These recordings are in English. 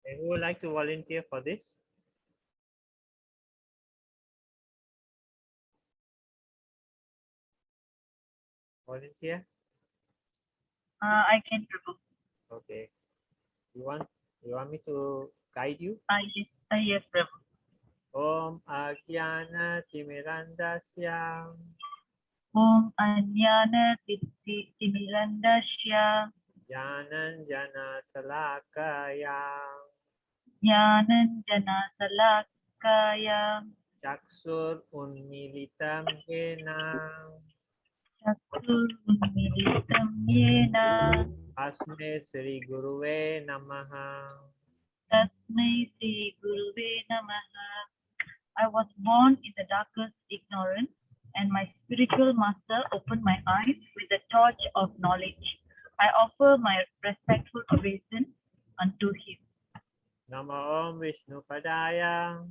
Okay, who would like to volunteer for this? Volunteer? I can, Prabhu. Okay. You want me to guide you? Yes, yes, Prabhu. Om Agyana Timirandasya Om Anyana Timirandasya Jnananjana Salakaya Jnananjana Salakaya Chakshur Unmilitam Yena Chaturmilitam Yena Asme Sri Guruve Namaha. Tasmai Sri Guruve Namaha. I was born in the darkest ignorance, and my spiritual master opened my eyes with the torch of knowledge. I offer my respectful obeisance unto him. Namo Om Vishnu Padaya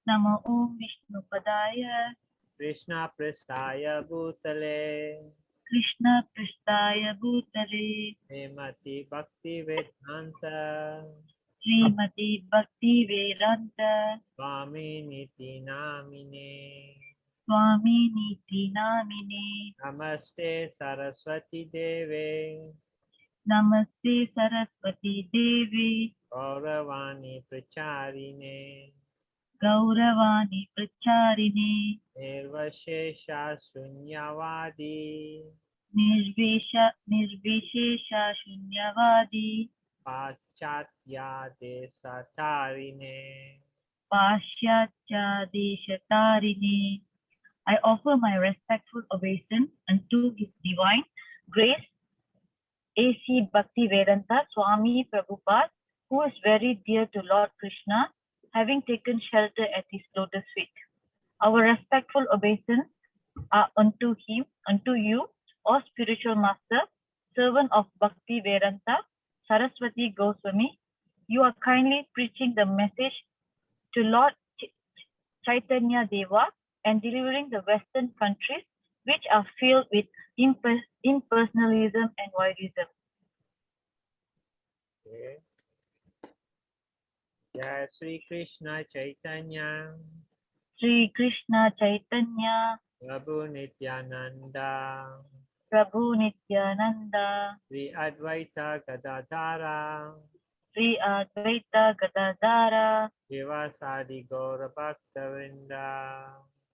Namo Om Vishnu Padaya Krishna Pristaya Bhutale Krishna Prishtaya Bhutale Hemati Bhakti Vedanta Srimati Bhakti Vedanta Swami Niti Namine Swami Niti Namine Namaste Saraswati Deve Namaste Saraswati Devi Gauravani Pracharine Gauravani Pracharine Nirvashesha Sunyavadi Nirvishesha Shunyavadi Pachatya Desatarine. Pashyatya Deshatarine. I offer my respectful obeisance unto His divine grace, A.C. Bhakti Vedanta Swami Prabhupada, who is very dear to Lord Krishna, having taken shelter at his lotus feet. Our respectful obeisance are unto him, unto you, O spiritual master, servant of Bhakti Vedanta, Saraswati Goswami. You are kindly preaching the message to Lord Chaitanya Deva and delivering the Western countries which are filled with impersonalism and voidism. Okay. Jai Sri Krishna Chaitanya Sri Krishna Chaitanya Prabhu Nityananda Prabhu Nityananda Sri Advaita Gadadhara Sri Advaita Gadadhara Srivasadi Gaura Bhaktavinda.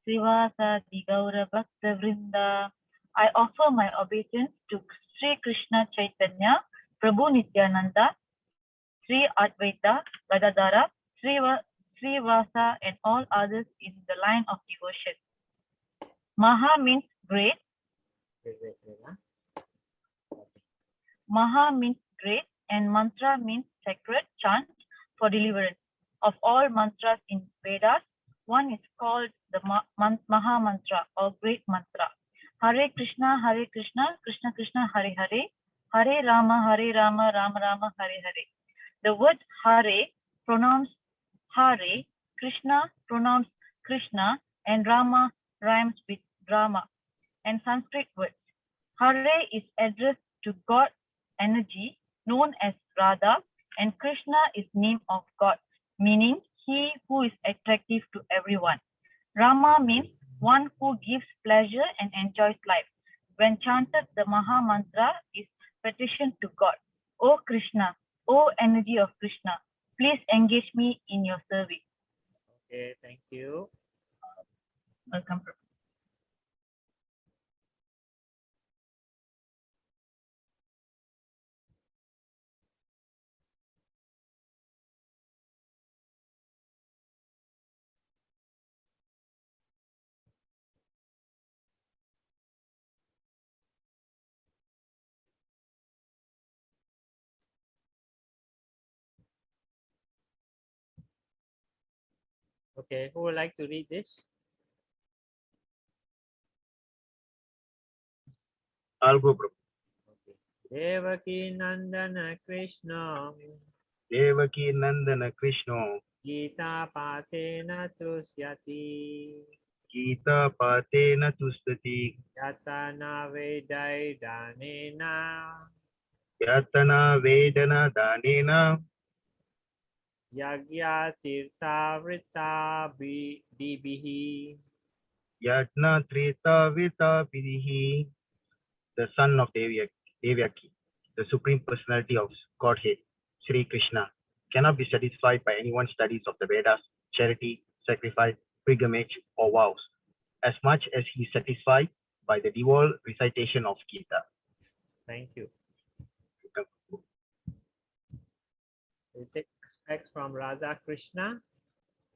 Srivasadi Gaura Bhakta Vrinda. I offer my obeisance to Sri Krishna Chaitanya, Prabhu Nityananda, Sri Advaita Gadadhara, Srivasa and all others in the line of devotion. Maha means great. Maha means great and mantra means sacred chant for deliverance. Of all mantras in Vedas, one is called the Maha Mantra or Great Mantra. Hare Krishna, Krishna Krishna, Hare Hare, Hare Rama, Rama Rama, Hare Hare. The word Hare pronounced Hare, Krishna pronounced Krishna, and Rama rhymes with drama. And Sanskrit words. Hare is addressed to God energy known as Radha, and Krishna is name of God, meaning he who is attractive to everyone. Rama means one who gives pleasure and enjoys life. When chanted, the Maha Mantra is petition to God. O Krishna, O energy of Krishna, please engage me in your service. Okay, thank you. Welcome. Okay, who would like to read this? I'll go, Prabhu. Okay. Devaki Nandana Krishna Devaki Nandana Krishna Gita Patena Tusyati Gita Patena Tustati Yatana Vedai Danena Yatana Vedana Danena Yagya tirtha vritta dibihi. Yajna Treta Vita Pidihi, the son of Devyaki, the Supreme Personality of Godhead, Sri Krishna, cannot be satisfied by anyone's studies of the Vedas, charity, sacrifice, pilgrimage, or vows, as much as he is satisfied by the devout recitation of Gita. Thank you. We take text from Radha Krishna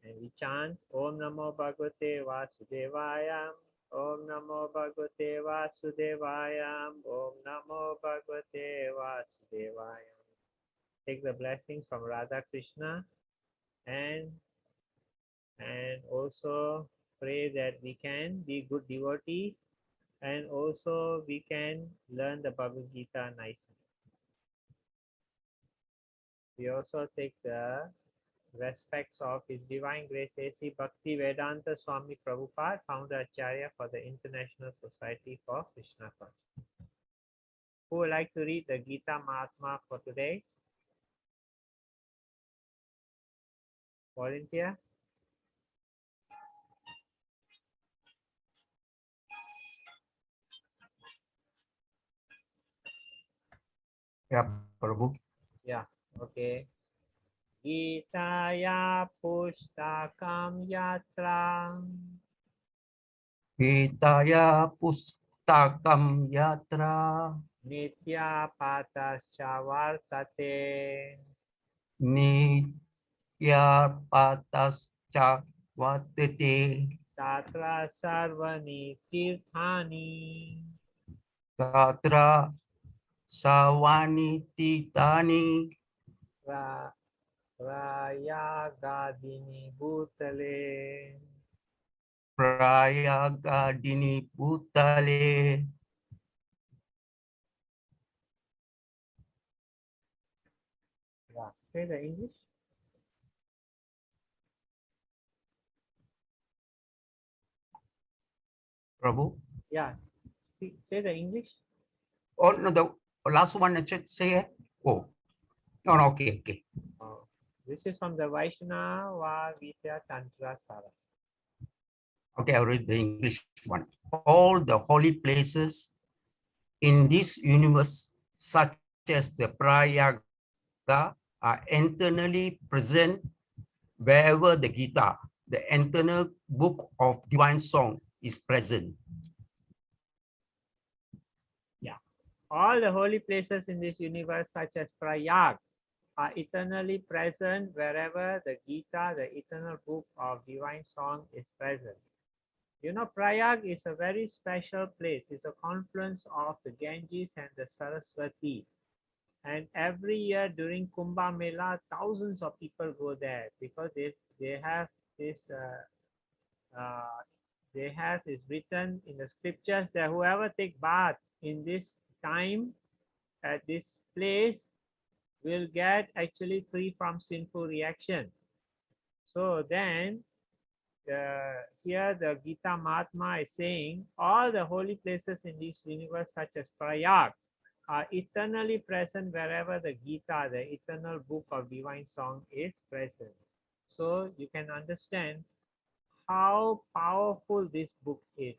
and we chant Om Namo Bhagavate Vasudevaya. Om Namo Bhagavate Vasudevaya. Om Namo Bhagavate Vasudevaya. Take the blessings from Radha Krishna and also pray that we can be good devotees and also we can learn the Bhagavad Gita nicely. We also take the respects of His Divine Grace A.C. Bhakti Vedanta Swami Prabhupada, founder Acharya for the International Society for Krishna Consciousness. Who would like to read the Gita Mahatma for today? Volunteer? Yeah, Prabhu. Yeah, okay. Gitaya Pushtakam Yatra Gitaya Pustakam Yatra Nitya Patascha Vartate Nitya Patascha Vatite Tatra Sarvani Tirthani Tatra Savani Titani Prayagadini Bhutale. Prayagadini Bhutale. Yeah. Say the English. Prabhu. Yeah. Say the English. Oh no, the last one say it. Oh, no, okay. Oh. This is from the Vaishnava Vidya Tantra Sara. Okay, I'll read the English one. All the holy places in this universe, such as the Prayaga, are internally present wherever the Gita, the internal book of divine song, is present. Yeah. All the holy places in this universe, such as Prayag, are eternally present wherever the Gita, the eternal book of divine song, is present. You know, Prayag is a very special place. It's a confluence of the Ganges and the Saraswati. And every year during Kumbh Mela, thousands of people go there because they have this written in the scriptures that whoever take bath in this time at this place will get actually free from sinful reaction. So then here the Gita Mahatma is saying all the holy places in this universe such as Prayag are eternally present wherever the Gita, the eternal book of divine song, is present. So you can understand how powerful this book is.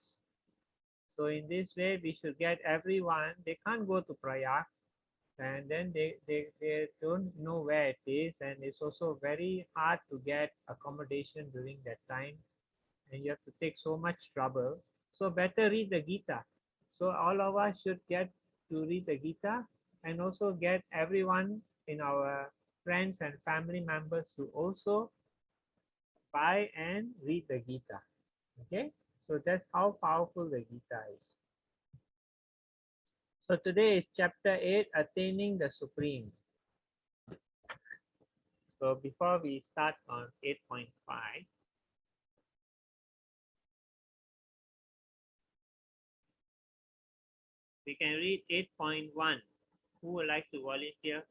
So in this way, we should get everyone, they can't go to Prayag, and then they don't know where it is, and it's also very hard to get accommodation during that time, and you have to take so much trouble. So better read the Gita. So all of us should get to read the Gita and also get everyone in our friends and family members to also buy and read the Gita. Okay, so that's how powerful the Gita is. So today is chapter 8, Attaining the Supreme. So before we start on 8.5, we can read 8.1. Who would like to volunteer?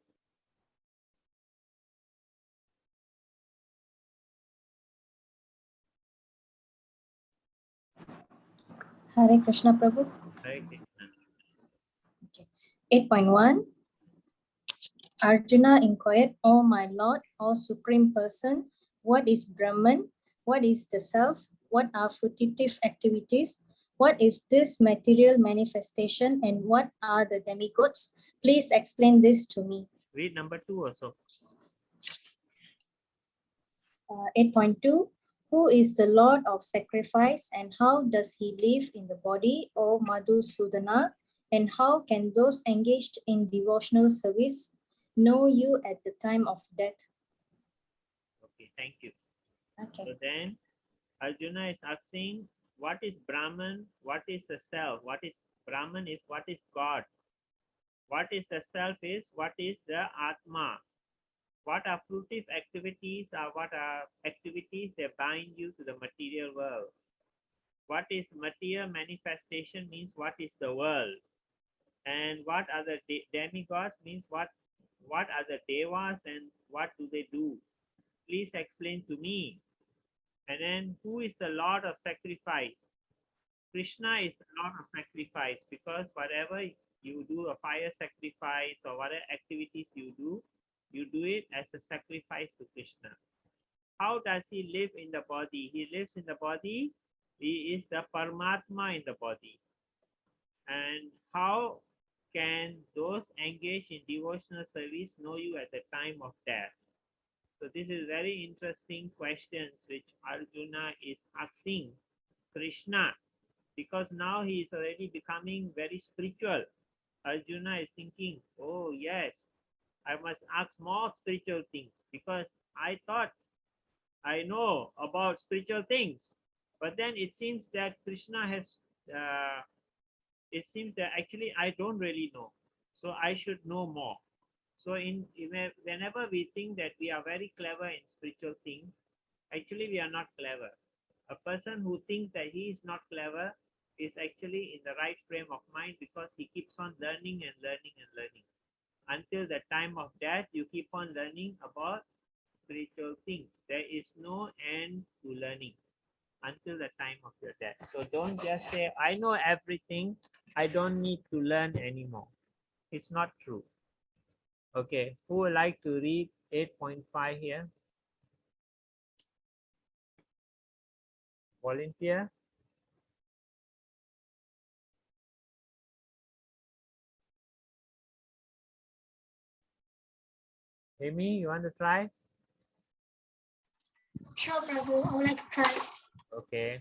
Hare Krishna Prabhu. Hare Krishna. Okay. 8.1. Arjuna inquired, O my Lord, O Supreme Person, what is Brahman? What is the self? What are fruitive activities? What is this material manifestation and what are the demigods? Please explain this to me. Read number 2 also. 8.2. Who is the Lord of sacrifice and how does he live in the body, O Madhusudana? And how can those engaged in devotional service know you at the time of death? Okay, thank you. Okay. So then Arjuna is asking, what is Brahman? What is the self? What is Brahman is what is God? What is the self is what is the Atma? What are fruitive activities are what are activities that bind you to the material world? What is material manifestation means what is the world? And what are the demigods means what are the devas and what do they do? Please explain to me. And then who is the Lord of sacrifice? Krishna is the Lord of sacrifice because whatever you do, a fire sacrifice or whatever activities you do it as a sacrifice to Krishna. How does he live in the body? He lives in the body. He is the Paramatma in the body. And how can those engaged in devotional service know you at the time of death? So this is very interesting questions which Arjuna is asking Krishna, because now he is already becoming very spiritual. Arjuna is thinking, oh yes, I must ask more spiritual things because I thought I know about spiritual things. But then it seems that Krishna has, it seems that actually I don't really know. So I should know more. So whenever we think that we are very clever in spiritual things, actually we are not clever. A person who thinks that he is not clever is actually in the right frame of mind because he keeps on learning and learning and learning. Until the time of death, you keep on learning about spiritual things. There is no end to learning until the time of your death. So don't just say, I know everything, I don't need to learn anymore. It's not true. Okay, who would like to read 8.5 here? Volunteer? Amy, you want to try? Sure, Prabhu. I would like to try. Okay.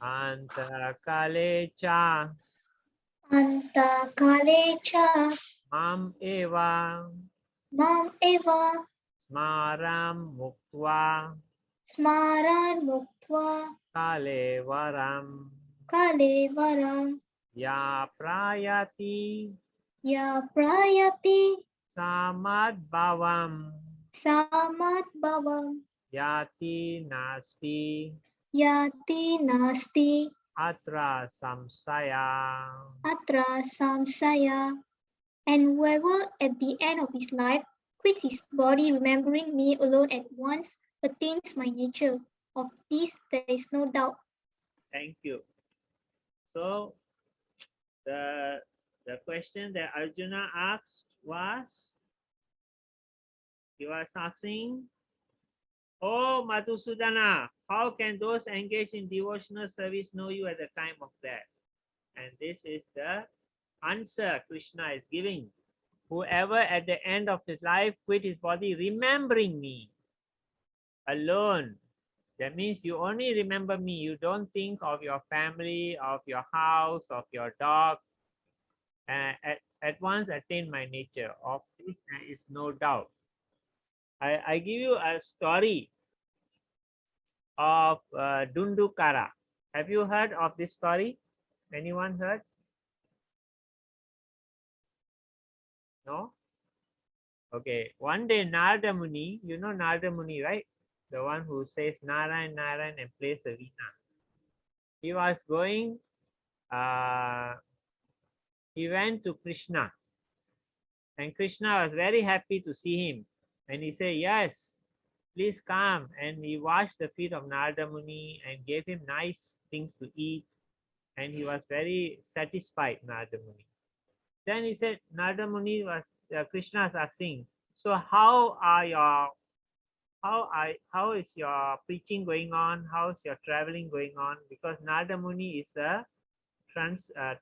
Antarakale cha Anta kale cha mam eva mam eva smaram muktva smaran muktva kale varam kale varam ya prayati ya prayati samad bhavam samat bhavam yati nasti yati nasti atra samsaya. atra samsaya. And whoever at the end of his life quits his body remembering me alone at once attains my nature. Of this there is no doubt. Thank you. So the question that Arjuna asked was, he was asking, oh Madhusudana, how can those engaged in devotional service know you at the time of death? And this is the answer Krishna is giving. Whoever at the end of his life quit his body remembering me alone. That means you only remember me. You don't think of your family, of your house, of your dog. At once attain my nature. Of this there is no doubt. I give you a story of Dundukara. Have you heard of this story? Anyone heard? No? Okay. One day Narada Muni, you know Narada Muni, right? The one who says Narayan, Narayan and plays the veena. He was going, he went to Krishna. And Krishna was very happy to see him. And he said, yes, please come. And he washed the feet of Narada Muni and gave him nice things to eat. And he was very satisfied, Narada Muni. Then he said, Narada Muni was, Krishna is asking, so how is your preaching going on? How is your traveling going on? Because Narada Muni is a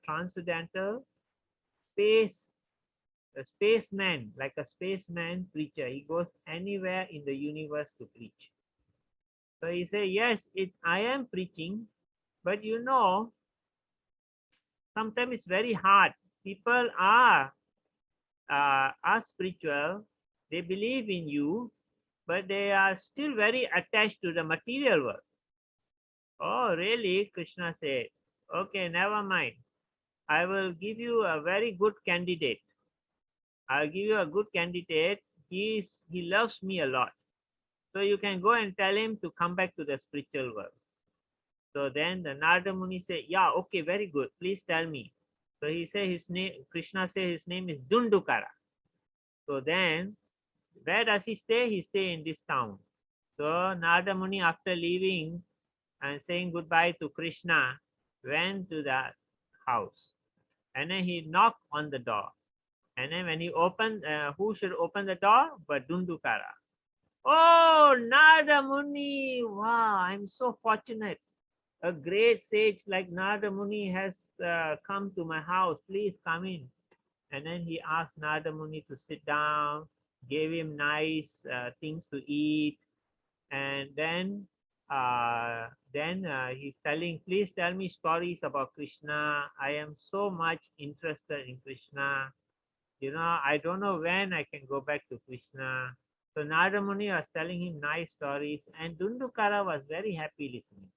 transcendental space, a spaceman, like a spaceman preacher. He goes anywhere in the universe to preach. So he said, yes, I am preaching, but sometimes it's very hard. People are spiritual, they believe in you, but they are still very attached to the material world. Oh, really? Krishna said, okay, never mind. I will give you a very good candidate. I'll give you a good candidate. He loves me a lot. So you can go and tell him to come back to the spiritual world. So then the Narada Muni said, yeah, okay, very good. Please tell me. So he said his name, Krishna said his name is Dundukara. So then, where does he stay? He stay in this town. So Narada Muni, after leaving and saying goodbye to Krishna, went to the house. And then he knocked on the door. And then when he opened, who should open the door? But Dundukara. Oh, Narada Muni! Wow, I'm so fortunate. A great sage like Narada Muni has come to my house. Please come in. And then he asked Narada Muni to sit down, gave him nice things to eat, and then he's telling, please tell me stories about Krishna. I am so much interested in Krishna. I don't know when I can go back to Krishna. So Narada Muni was telling him nice stories, and Dundukara was very happy listening.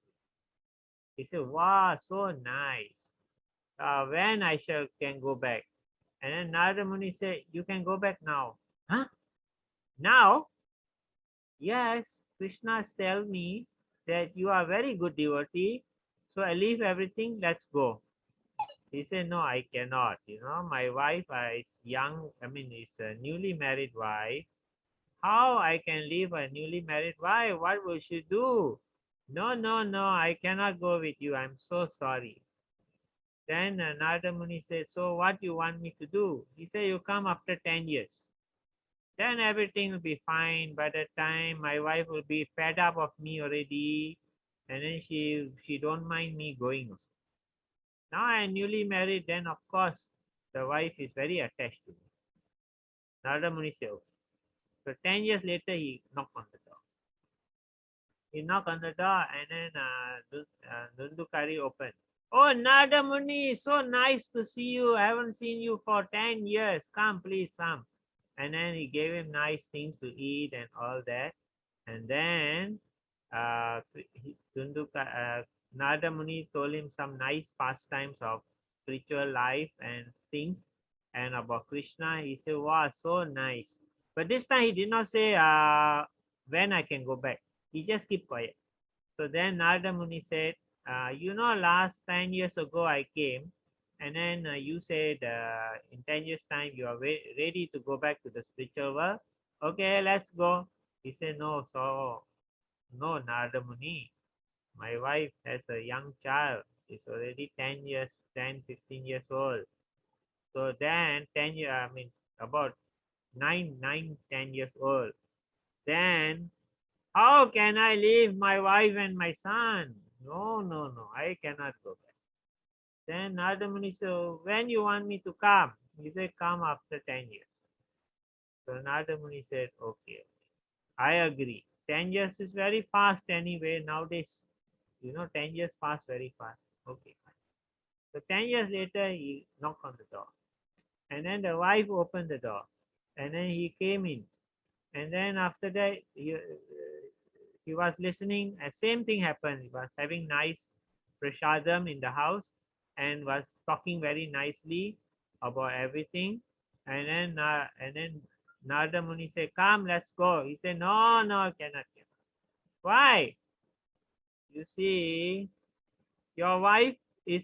He said, wow, so nice. When I can go back? And then Narada Muni said, you can go back now. Huh? Now? Yes, Krishna tell me that you are a very good devotee. So I leave everything, let's go. He said, no, I cannot. My wife is young, is a newly married wife. How I can leave a newly married wife? What will she do? No, no, no, I cannot go with you. I'm so sorry. Then Narada Muni said, so what you want me to do? He said, you come after 10 years. Then everything will be fine. By that time, my wife will be fed up of me already. And then she don't mind me going. Now I'm newly married, then of course, the wife is very attached to me. Narada Muni said, okay. So 10 years later, he knocked on the door. He knocked on the door, and then Dundukari opened. Oh, Narada Muni, so nice to see you. I haven't seen you for 10 years. Come, please, come. And then he gave him nice things to eat and all that. And then Narada Muni told him some nice pastimes of spiritual life and things, and about Krishna. He said, wow, so nice. But this time he did not say when I can go back. He just keep quiet. So then Narada Muni said, last 10 years ago I came, and then you said in 10 years time you are ready to go back to the spiritual world. Okay, let's go. He said, no, Narada Muni, my wife has a young child. She's already 10, 15 years old. So then 10 years, about 9, 10 years old. Then how can I leave my wife and my son? No, I cannot go back. Then Narada Muni said, when you want me to come? He said, come after 10 years. So Narada Muni said, okay, I agree. 10 years is very fast anyway. Nowadays, 10 years pass very fast. Okay. So 10 years later, he knocked on the door. And then the wife opened the door. And then he came in. And then after that, he was listening. And same thing happened. He was having nice prasadam in the house and was talking very nicely about everything. And then Narada Muni said, come, let's go. He said, no, cannot. Why? You see, your wife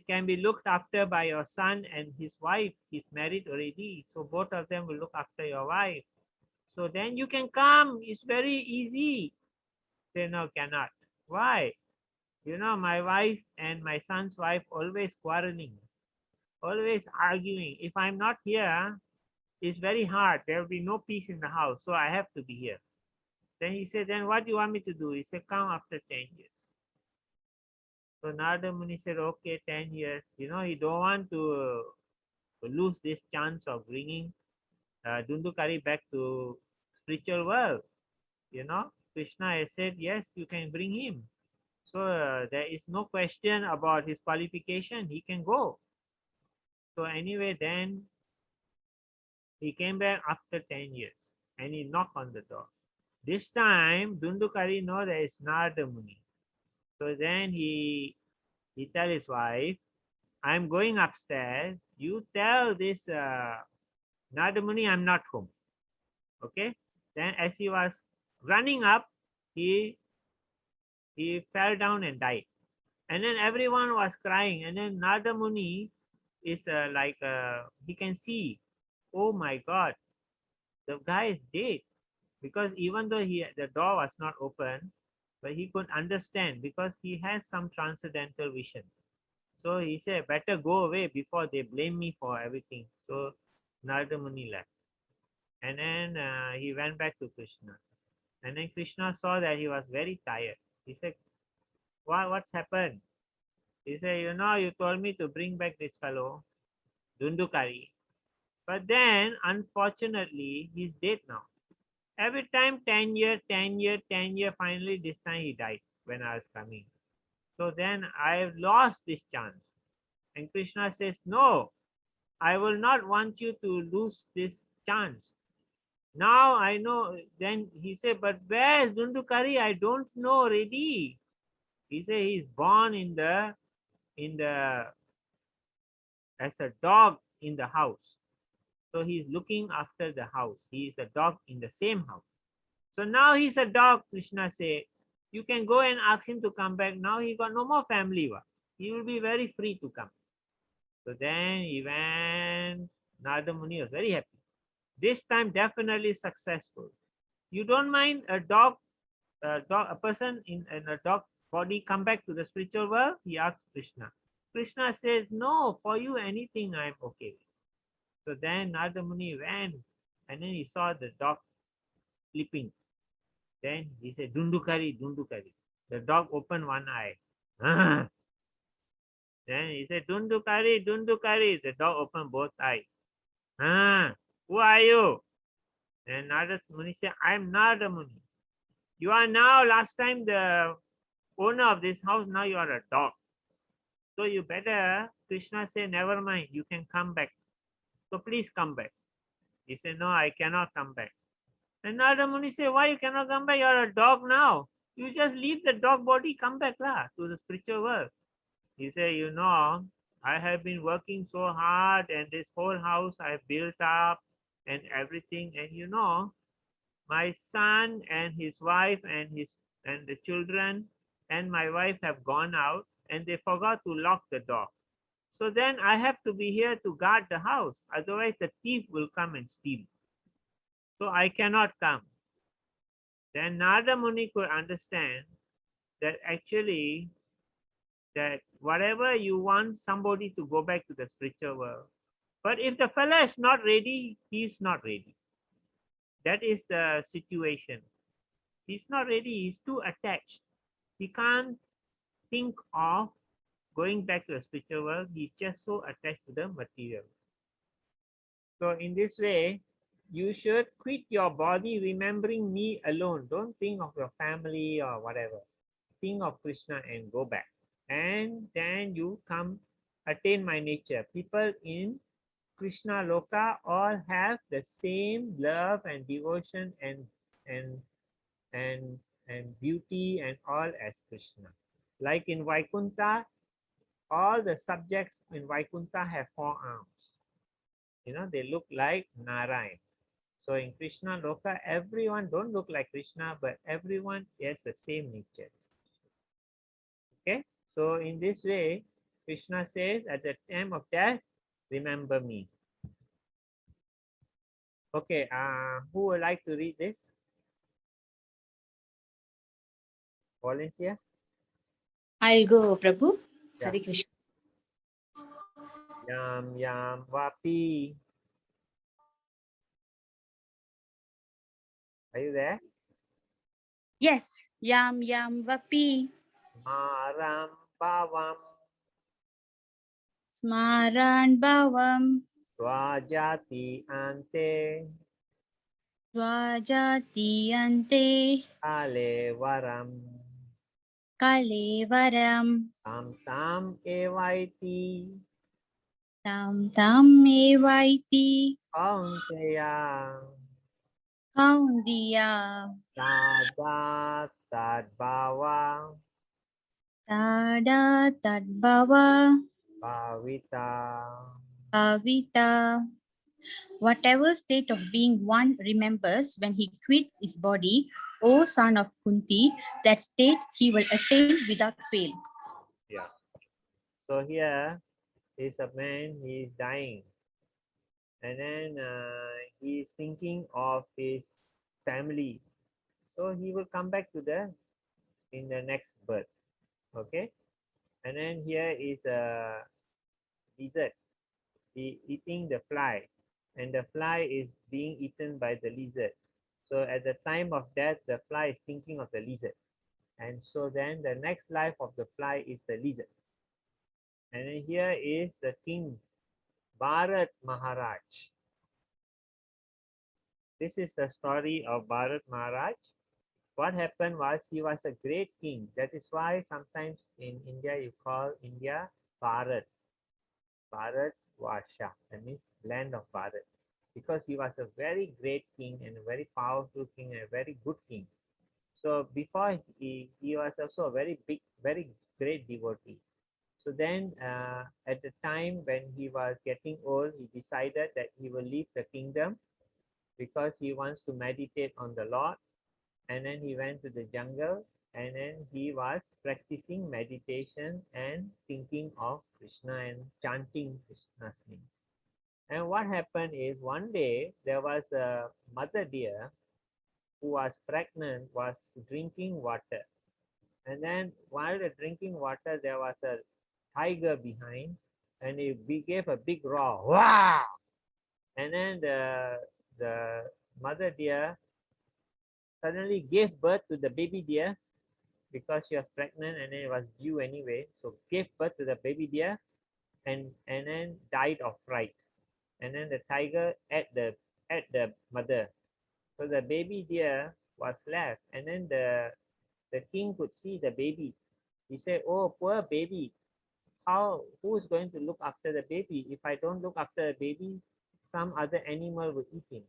can be looked after by your son and his wife. He's married already. So both of them will look after your wife. So then you can come. It's very easy. Say, no, cannot. Why? My wife and my son's wife always quarreling. always arguing. If I'm not here, it's very hard. There will be no peace in the house, so I have to be here. Then he said, then what do you want me to do? He said, come after 10 years. So Narada Muni said, okay, 10 years. You know, he don't want to lose this chance of bringing Dundukari back to spiritual world. You know, Krishna has said, yes, you can bring him. So there is no question about his qualification. He can go. So anyway, then he came back after 10 years and he knocked on the door. This time, Dundukari knows there is Narada Muni. So then he tell his wife, I'm going upstairs. You tell this Narada Muni I'm not home. Okay. Then as he was running up, he fell down and died. And then everyone was crying. And then Narada Muni is he can see, oh my God, the guy is dead. Because even though the door was not open, but he could understand because he has some transcendental vision. So he said, better go away before they blame me for everything. So Narada Muni left. And then he went back to Krishna. And then Krishna saw that he was very tired. He said, what's happened? He said, you know, you told me to bring back this fellow, Dundukari. But then, unfortunately, he's dead now. Every time 10 years, 10 years, 10 years, finally this time he died when I was coming. So then I have lost this chance. And Krishna says, no, I will not want you to lose this chance. Now I know. Then he said, but where is Dundukari? I don't know already. He said he's born as a dog in the house. So he's looking after the house. He is a dog in the same house. So now he's a dog, Krishna said. You can go and ask him to come back. Now he got no more family. He will be very free to come. So then he went. Narada Muni was very happy. This time definitely successful. You don't mind a person in a dog body come back to the spiritual world? He asked Krishna. Krishna says, no, for you anything I'm okay. So then Narada Muni went and then he saw the dog sleeping. Then he said, Dundukari, Dundukari. The dog opened one eye. Then he said, Dundukari, Dundukari. The dog opened both eyes. Who are you? And Narada Muni said, I'm Narada Muni. You are now, last time the owner of this house, now you are a dog. So you better, Krishna said, never mind, you can come back. So please come back. He said, no, I cannot come back. And Narada Muni said, why you cannot come back? You are a dog now. You just leave the dog body, come back to the spiritual world. He said, you know, I have been working so hard and this whole house I built up and everything. And you know, my son and his wife and the children and my wife have gone out and they forgot to lock the door. So then I have to be here to guard the house. Otherwise the thief will come and steal. So I cannot come. Then Narada Muni could understand that actually that whatever you want somebody to go back to the spiritual world. But if the fellow is not ready, he is not ready. That is the situation. He's not ready. He's too attached. He can't think of going back to the spiritual world. He's just so attached to the material. So in this way, you should quit your body remembering me alone. Don't think of your family or whatever. Think of Krishna and go back. And then you come attain my nature. People in Krishna Loka all have the same love and devotion and beauty and all as Krishna. Like in Vaikuntha, all the subjects in Vaikuntha have 4 arms. You know, they look like Narayan. So in Krishna Loka, everyone don't look like Krishna, but everyone has the same nature. Okay, so in this way, Krishna says at the time of death, remember me. Okay, who would like to read this? Volunteer? I'll go, Prabhu. Yeah. Hare Krishna. Yam yam vapi. Are you there? Yes, yam yam vapi. Maram bhavam. Smaran bhavam. Swajati ante. Swajati ante. Kalevaram. Kalevaram. Tam tam evaiti. Tam tam evaiti. Kaunteya. Kaundiya. Tada tadbhava. Tada tadbhava. Bhavita. Avita. Whatever state of being one remembers when he quits his body, O son of Kunti, that state he will attain without fail. Yeah. So here is a man, he is dying. And then he is thinking of his family. So he will come back to in the next birth. Okay. And then here is a lizard. He eating the fly. And the fly is being eaten by the lizard. So at the time of death, the fly is thinking of the lizard. And so then the next life of the fly is the lizard. And then here is the king, Bharat Maharaj. This is the story of Bharat Maharaj. What happened was he was a great king. That is why sometimes in India you call India Bharat. Bharat Varsha. That means land of Bharat. Because he was a very great king and a very powerful king and a very good king. So before he was also a very big, very great devotee. So then at the time when he was getting old, he decided that he will leave the kingdom because he wants to meditate on the Lord. And then he went to the jungle and then he was practicing meditation and thinking of Krishna and chanting Krishna's name. And what happened is one day there was a mother deer who was pregnant, was drinking water. And then while they're drinking water, there was a tiger behind and he gave a big roar. Wow! And then the mother deer suddenly gave birth to the baby deer because she was pregnant and then it was due anyway. So gave birth to the baby deer and then died of fright. And then the tiger ate the mother. So the baby deer was left and then the king could see the baby. He said, "Oh, poor baby. Who's going to look after the baby? If I don't look after the baby, some other animal will eat him."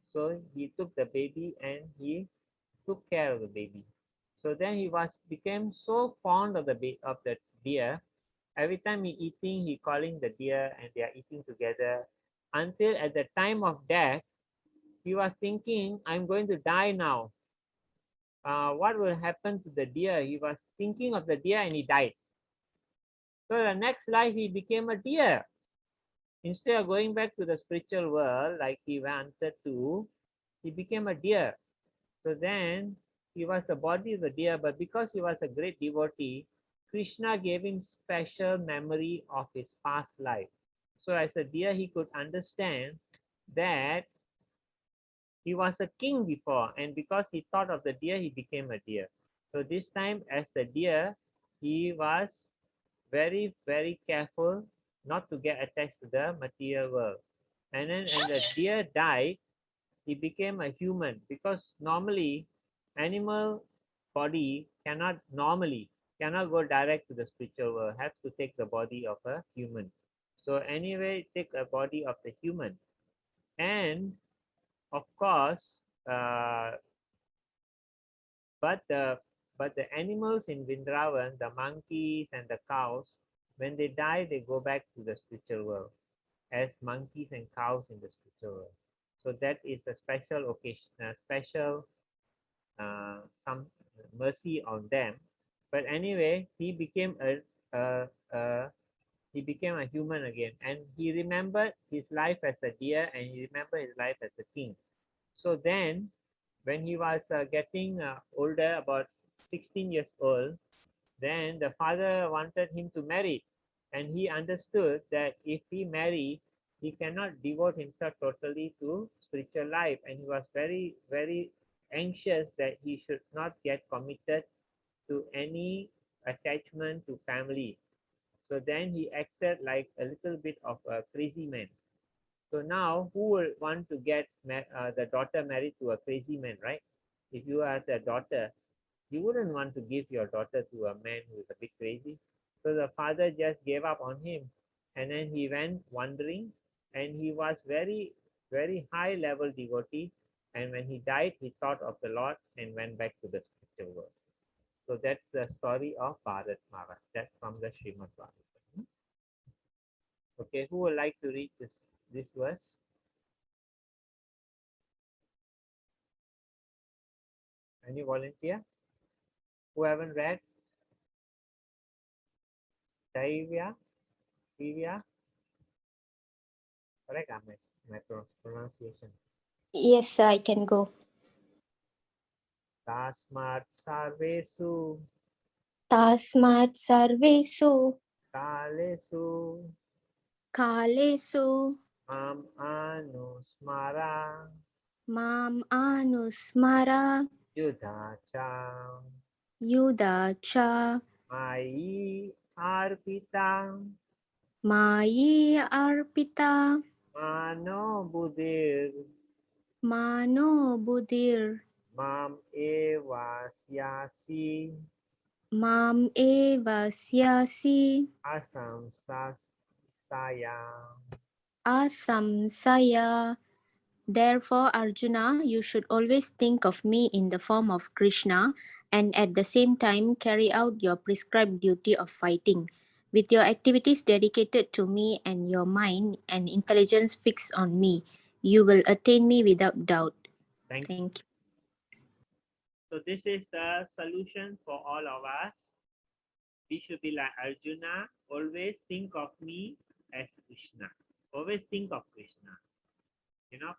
So he took the baby and he took care of the baby. So then he became so fond of the deer. Every time he eating, he calling the deer and they are eating together. Until at the time of death, he was thinking, "I'm going to die now. What will happen to the deer?" He was thinking of the deer and he died. So the next life he became a deer. Instead of going back to the spiritual world like he wanted to, he became a deer. So then he was the body of the deer, but because he was a great devotee, Krishna gave him special memory of his past life. So as a deer, he could understand that he was a king before, and because he thought of the deer, he became a deer. So this time as the deer, he was very, very careful not to get attached to the material world. And then when the deer died, he became a human because normally animal body cannot go direct to the spiritual world, has to take the body of a human. So anyway, take a body of the human. And of course, but the animals in Vrindavan, the monkeys and the cows, when they die, they go back to the spiritual world as monkeys and cows in the spiritual world. So that is a special occasion, a special some mercy on them. But anyway, he became a human again, and he remembered his life as a deer, and he remembered his life as a king. So then, when he was getting older, about 16 years old, then the father wanted him to marry, And he understood that if he marry, he cannot devote himself totally to spiritual life. And he was very, very anxious that he should not get committed to any attachment to family. So then he acted like a little bit of a crazy man. So now, who will want to get the daughter married to a crazy man, right? If you are the daughter, you wouldn't want to give your daughter to a man who is a bit crazy. So the father just gave up on him. And then he went wandering, and he was very, very high level devotee. And when he died, he thought of the Lord and went back to the spiritual world. So that's the story of Bharat Maharaj. That's from the Srimad Bhagavatam. Okay, who would like to read this verse? Any volunteer? Who haven't read? Divya? Divya? Correct, my pronunciation. Yes, sir, I can go. Tasmat sarvesu Tasmat sarvesu kalesu kalesu mam anusmara mam anusmara yudhacha yudacha mayi arpita mayi arpita mano buddhir mano buddhir mam evasyasi mam evasyasi asamsasaya. asamsaya. Therefore, Arjuna, you should always think of me in the form of Krishna and at the same time carry out your prescribed duty of fighting. With your activities dedicated to me and your mind and intelligence fixed on me, you will attain me without doubt. Thank you. Thank you. So this is the solution for all of us. We should be like Arjuna, always think of me as Krishna. Always think of Krishna.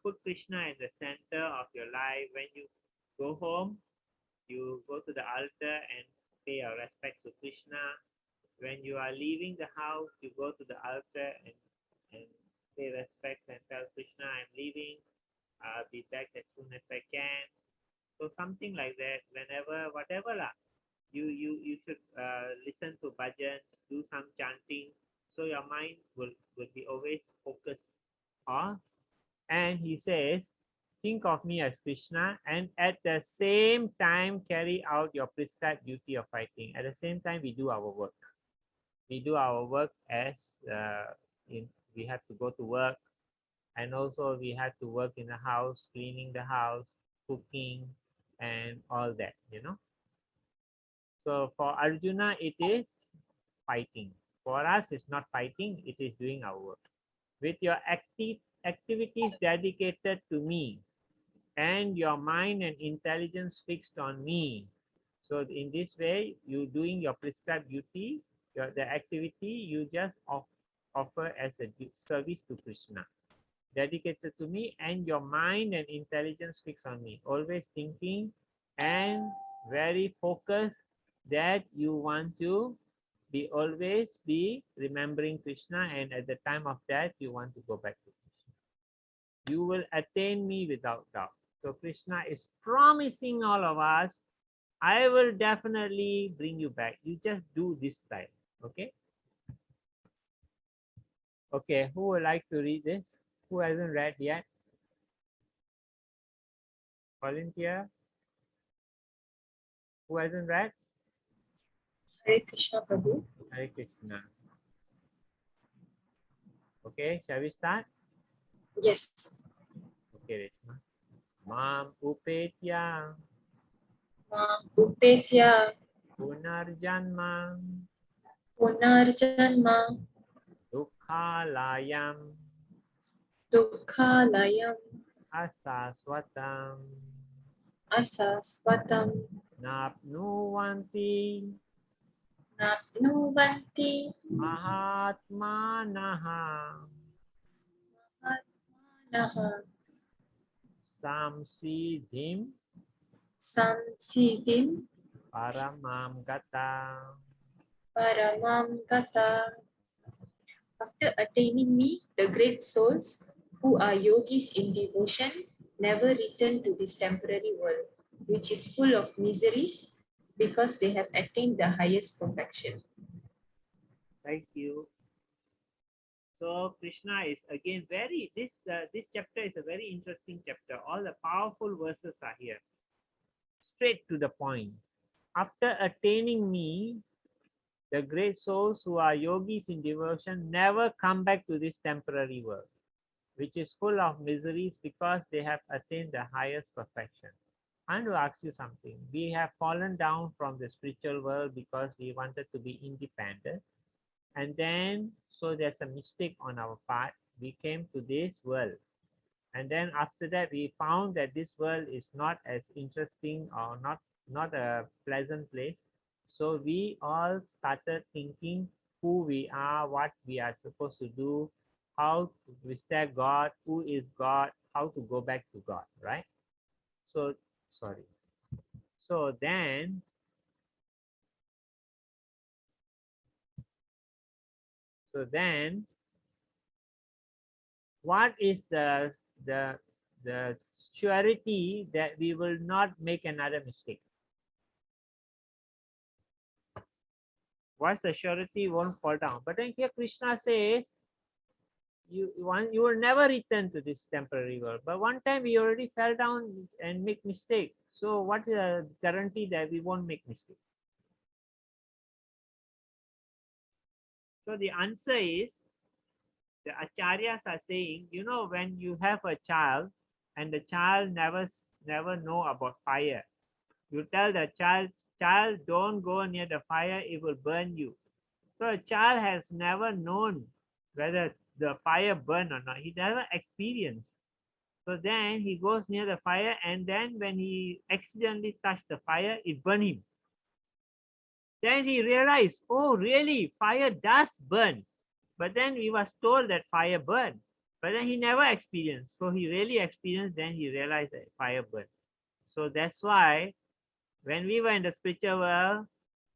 Put Krishna in the center of your life. When you go home, you go to the altar and pay your respect to Krishna. When you are leaving the house, you go to the altar and pay respect and tell Krishna, I'm leaving. I'll be back as soon as I can. So something like that. Whenever, whatever lah, you should listen to bhajan, do some chanting, so your mind will be always focused on. And he says, think of me as Krishna, and at the same time carry out your prescribed duty of fighting. At the same time, we do our work. We do our work as we have to go to work, and also we have to work in the house, cleaning the house, cooking, and all that. So for Arjuna, it is fighting. For us, it's not fighting, it is doing our work. With your activities dedicated to me and your mind and intelligence fixed on me. So in this way, you doing your prescribed duty, the activity you just offer as a service to Krishna. Dedicated to me and your mind and intelligence fixed on me. Always thinking and very focused that you want to always be remembering Krishna, and at the time of death, you want to go back to Krishna. You will attain me without doubt. So Krishna is promising all of us, I will definitely bring you back. You just do this time. Okay? Okay, who would like to read this? Who hasn't read yet? Volunteer? Who hasn't read? Hare Krishna, Prabhu. Hare Krishna. Okay, shall we start? Yes. Okay, Reshma. Mam upetya Upetya punarjanma punarjanma dukhalayam dukhalayam asaswatam asasvatam napnuvanti napnuvanti mahatmanaha atmanaha samsiddhim samsiddhim paramam gata. paramam gata. After attaining me, the great souls who are yogis in devotion never return to this temporary world, which is full of miseries because they have attained the highest perfection. Thank you. So Krishna is again this chapter is a very interesting chapter. All the powerful verses are here, straight to the point. After attaining me, the great souls who are yogis in devotion never come back to this temporary world, which is full of miseries because they have attained the highest perfection. I want to ask you something. We have fallen down from the spiritual world because we wanted to be independent. And then, so there's a mistake on our part. We came to this world. And then after that, we found that this world is not as interesting or not a pleasant place. So we all started thinking who we are, what we are supposed to do, how to respect God, who is God, how to go back to God, right? So, sorry. So then, what is the the surety that we will not make another mistake? What's the surety won't fall down? But then here Krishna says, you will never return to this temporary world. But one time we already fell down and make mistake. So what is the guarantee that we won't make mistake? So the answer is, the acharyas are saying, you know, when you have a child and the child never know about fire, you tell the child, don't go near the fire, it will burn you. So a child has never known whether the fire burn or not. He never experienced. So then he goes near the fire, and then when he accidentally touched the fire, it burned him. Then he realized, oh really, fire does burn. But then he was told that fire burned. But then he never experienced. So he really experienced, then he realized that fire burned. So that's why when we were in the spiritual world,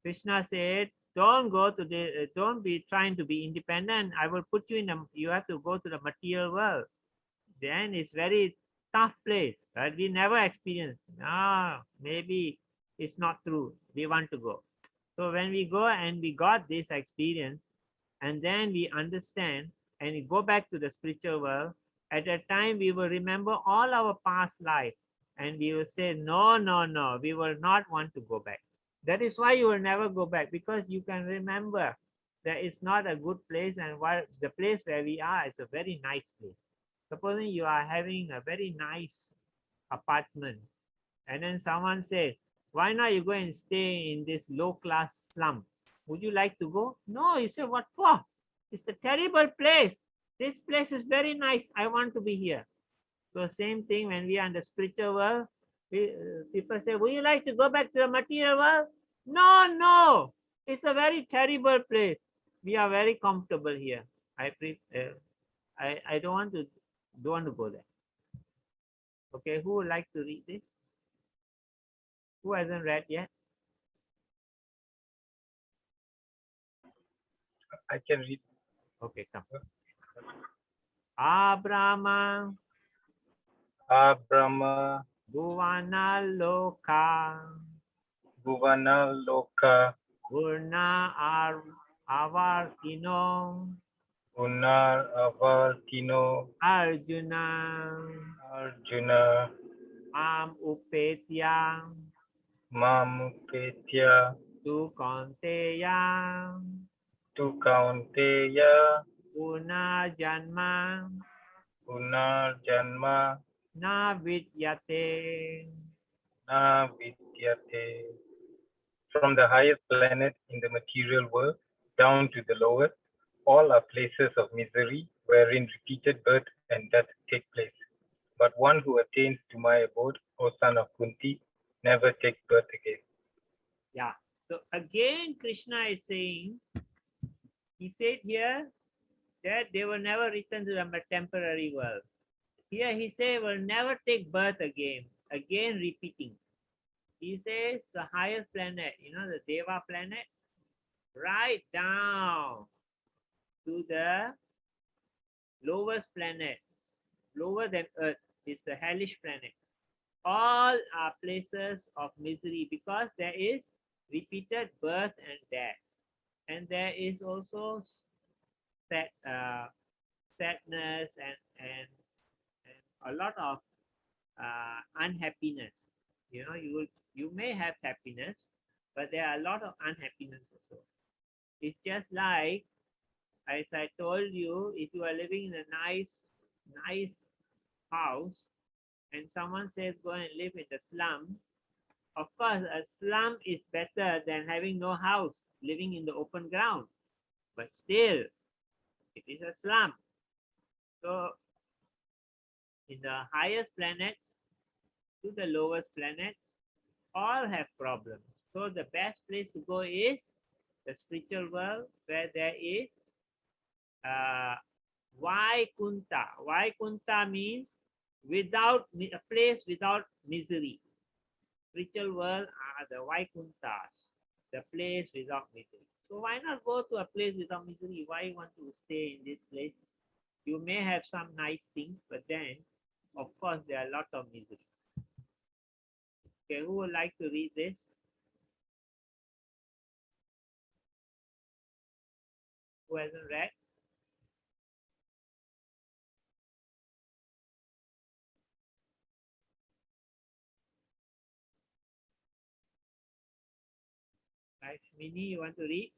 Krishna said, don't go to the, don't be trying to be independent. I will put you in the, you have to go to the material world. Then it's very tough place, right? We never experienced. Ah, maybe it's not true. We want to go. So when we go and we got this experience, and then we understand and we go back to the spiritual world, at that time we will remember all our past life and we will say, no, no, no, we will not want to go back. That is why you will never go back, because you can remember that it's not a good place, and what the place where we are is a very nice place. Supposing you are having a very nice apartment, and then someone says, why not you go and stay in this low class slum? Would you like to go? No, you say, what for? It's a terrible place. This place is very nice. I want to be here. So same thing when we are in the spiritual world, people say, would you like to go back to the material world? No, no. It's a very terrible place. We are very comfortable here. I don't want to go there. Okay, who would like to read this? Who hasn't read yet? I can read. Okay, come. Abrahma Abrahma Bhuvana Loka Bhuvana Loka Gurna Avartino Unar Avartino Arjuna Arjuna Am Upetya Mamupetya Tu Kaunteya Tu Kaunteya Puna Janma Punar Janma Na Vidyate. Na Vidyate. From the highest planet in the material world down to the lowest, all are places of misery wherein repeated birth and death take place. But one who attains to my abode, O son of Kunti, never takes birth again. Yeah. So again, Krishna is saying, he said here that they will never return to the temporary world. Here he said will never take birth again. Again repeating. He says the highest planet, you know, the Deva planet, right down to the lowest planet, lower than Earth, is the hellish planet. All are places of misery because there is repeated birth and death. And there is also sadness and a lot of unhappiness. You may have happiness, but there are a lot of unhappiness also. It's just like, as I told you, if you are living in a nice house and someone says go and live in the slum, of course a slum is better than having no house, living in the open ground, but still it is a slum. So in the highest planets to the lowest planets, all have problems. So the best place to go is the spiritual world, where there is Vaikunta. Vaikunta means a place without misery. Spiritual world are the Vaikuntas, the place without misery. So why not go to a place without misery? Why you want to stay in this place? You may have some nice things, but then, of course, there are a lot of misery. Okay, who would like to read this? Who hasn't read? Mini, you want to read?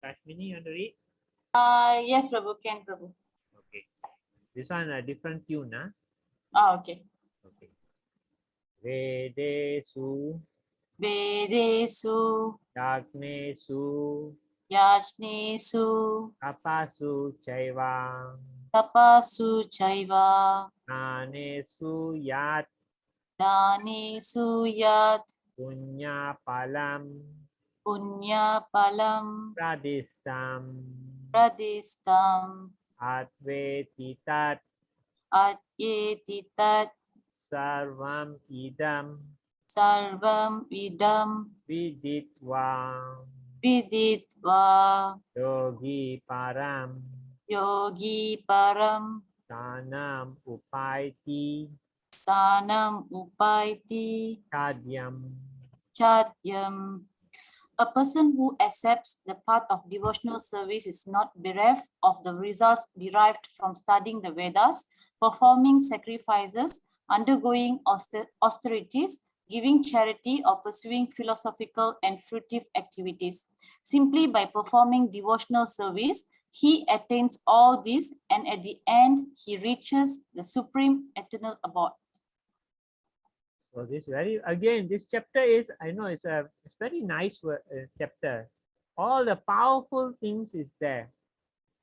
Kashmini, you want to read? Yes, Prabhu, can Prabhu. Okay. This one a different tune, huh? Okay. Okay. Vedesu, Vedesu, Yagnesu, Yajnesu, Tapasu Chaiva, Tapasu Chaiva, Nanesu Yat, Danesu Yat, Punya Palam, Punya Palam, Pradistam, Pradistam, Advetitat, Adyetitat, Sarvam Idam, Sarvam Idam, Viditva, Viditva, Yogi Param, Yogi Param, Sanam Upaiti, Sanam Upaiti, Chadyam. Chadyam. A person who accepts the path of devotional service is not bereft of the results derived from studying the Vedas, performing sacrifices, undergoing austerities, giving charity, or pursuing philosophical and fruitive activities. Simply by performing devotional service, he attains all this, and at the end, he reaches the supreme eternal abode. So this this chapter is, I know it's very nice chapter. All the powerful things is there.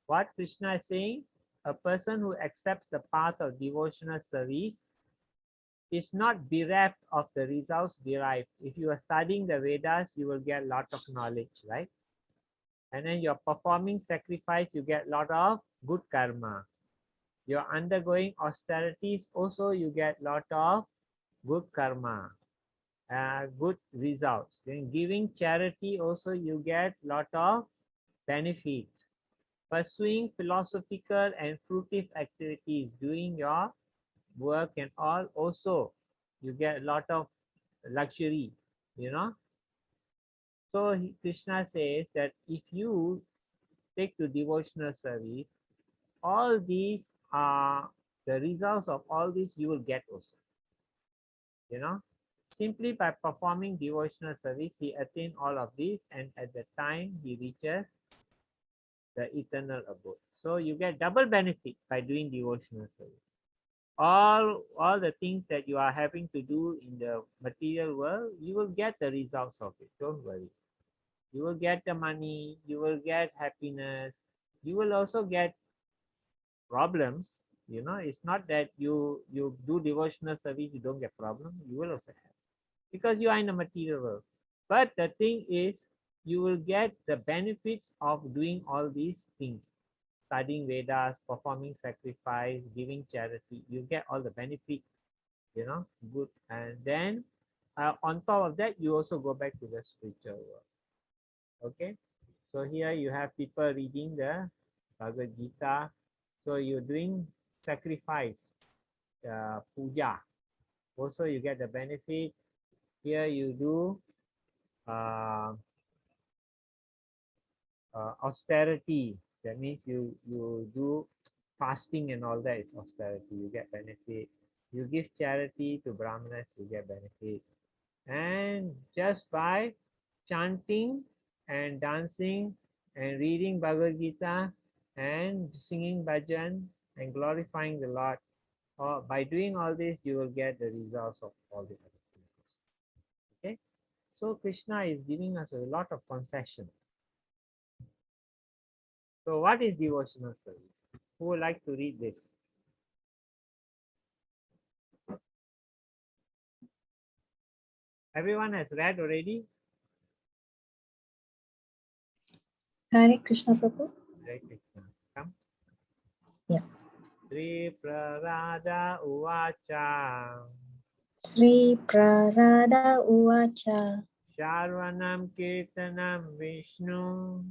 What Krishna is saying, a person who accepts the path of devotional service is not bereft of the results derived. If you are studying the Vedas, you will get a lot of knowledge, right? And then you're performing sacrifice, you get a lot of good karma. You're undergoing austerities, also you get a lot of good karma, good results. Then giving charity, also you get a lot of benefit. Pursuing philosophical and fruitive activities, doing your work and all, also you get a lot of luxury, So Krishna says that if you take to devotional service, all these are the results of all this you will get also. Simply by performing devotional service, he attained all of this, and at the time he reaches the eternal abode. So you get double benefit by doing devotional service. All the things that you are having to do in the material world, you will get the results of it. Don't worry. You will get the money, you will get happiness, you will also get problems. It's not that you do devotional service, you don't get problem. You will also have, because you are in the material world. But the thing is, you will get the benefits of doing all these things. Studying Vedas, performing sacrifice, giving charity, you get all the benefit, good. And then on top of that, you also go back to the spiritual world. Okay, so here you have people reading the Bhagavad Gita. So you're doing sacrifice, puja. Also, you get the benefit. Here you do austerity. That means you do fasting and all that is austerity. You get benefit. You give charity to brahmanas, you get benefit. And just by chanting and dancing and reading Bhagavad Gita and singing bhajan and glorifying the Lord, or by doing all this, you will get the results of all the other things. Okay, so Krishna is giving us a lot of concession. So what is devotional service? Who would like to read this? Everyone has read already? Hare Krishna Prabhu. Hare Krishna. Come. Yeah. Sri Prarada Uvacha Sri Prarada Uvacha Sharvanam Kirtanam Vishnu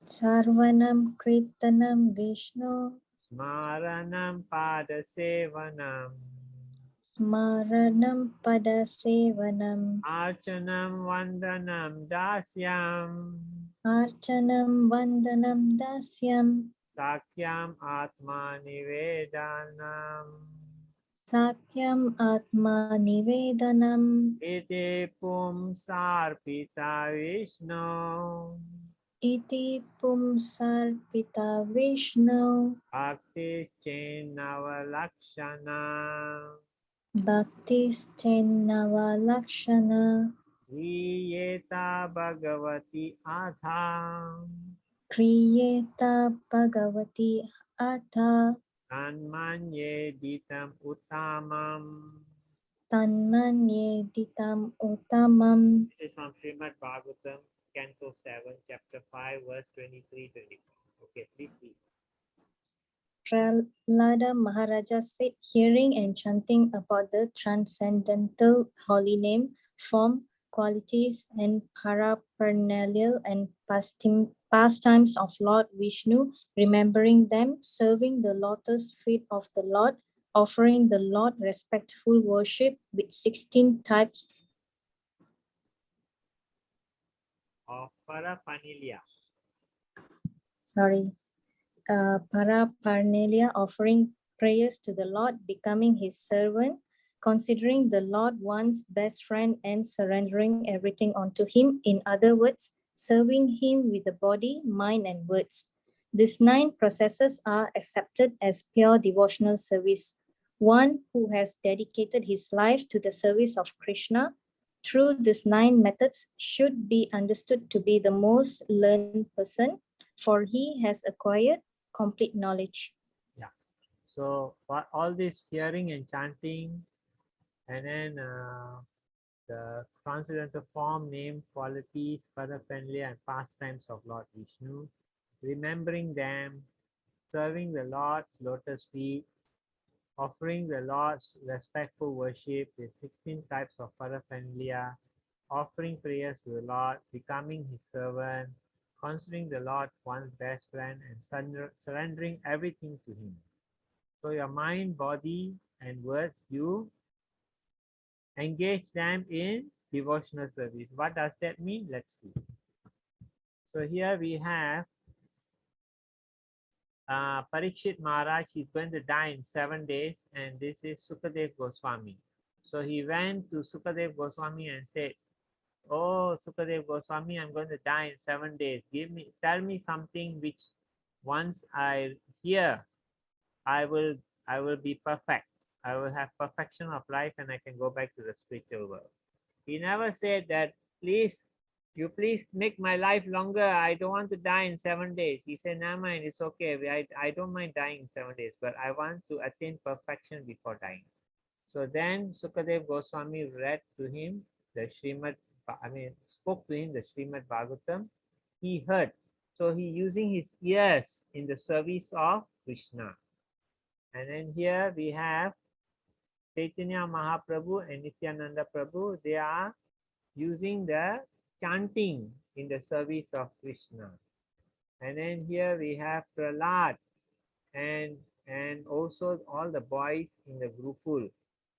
Sarvanam Kirtanam Vishnu Smaranam Pada Sevanam Smaranam Pada Sevanam Archanam Vandanam Dasyam Archanam Vandanam Dasyam Sakyam Atma Nivedanam Sakyam Atma Nivedanam Iti Pumsarpita Vishnu Iti Pumsarpita Vishnu Bhakti Chinnavalakshana Bhaktistenava Lakshana Kriyeta Bhagavati Adha Kriyeta Bhagavati Atha Tanmanye Ditam Uttamam. Tanmanye Ditam Uttamam. This is from Srimad Bhagavatam, Canto 7, Chapter 5, verse 23-24. Okay, please read. Prahlada Maharaja said, hearing and chanting about the transcendental holy name, form, qualities, and paraphernalia and pastimes of Lord Vishnu, remembering them, serving the lotus feet of the Lord, offering the Lord respectful worship with 16 types Of paraphernalia. Paraphernalia, offering prayers to the Lord, becoming his servant, considering the Lord one's best friend and surrendering everything unto him. In other words, serving him with the body, mind, and words. These 9 processes are accepted as pure devotional service. One who has dedicated his life to the service of Krishna through these 9 methods should be understood to be the most learned person, for he has acquired complete knowledge. Yeah. So for all this hearing and chanting, and then the transcendental form, name, qualities, paraphernalia, and pastimes of Lord Vishnu, remembering them, serving the Lord's lotus feet, offering the Lord's respectful worship with 16 types of paraphernalia, offering prayers to the Lord, becoming his servant, considering the Lord one's best friend, and surrendering everything to him. So your mind, body, and words, you engage them in devotional service. What does that mean? Let's see. So here we have Parikshit Maharaj. He's going to die in 7 days, and this is Sukadev Goswami. So he went to Sukadev Goswami and said, "Oh, Sukadev Goswami, I'm going to die in 7 days. Tell me something which once I hear, I will be perfect. I will have perfection of life and I can go back to the spiritual world." He never said that, please make my life longer. I don't want to die in 7 days. He said, "No, mind, it's okay. I don't mind dying in 7 days, but I want to attain perfection before dying." So then Sukadev Goswami read to him the spoke to him the Srimad Bhagavatam. He heard. So he using his ears in the service of Krishna. And then here we have Chaitanya Mahaprabhu and Nityananda Prabhu, they are using the chanting in the service of Krishna. And then here we have Prahlad and also all the boys in the Gurukul.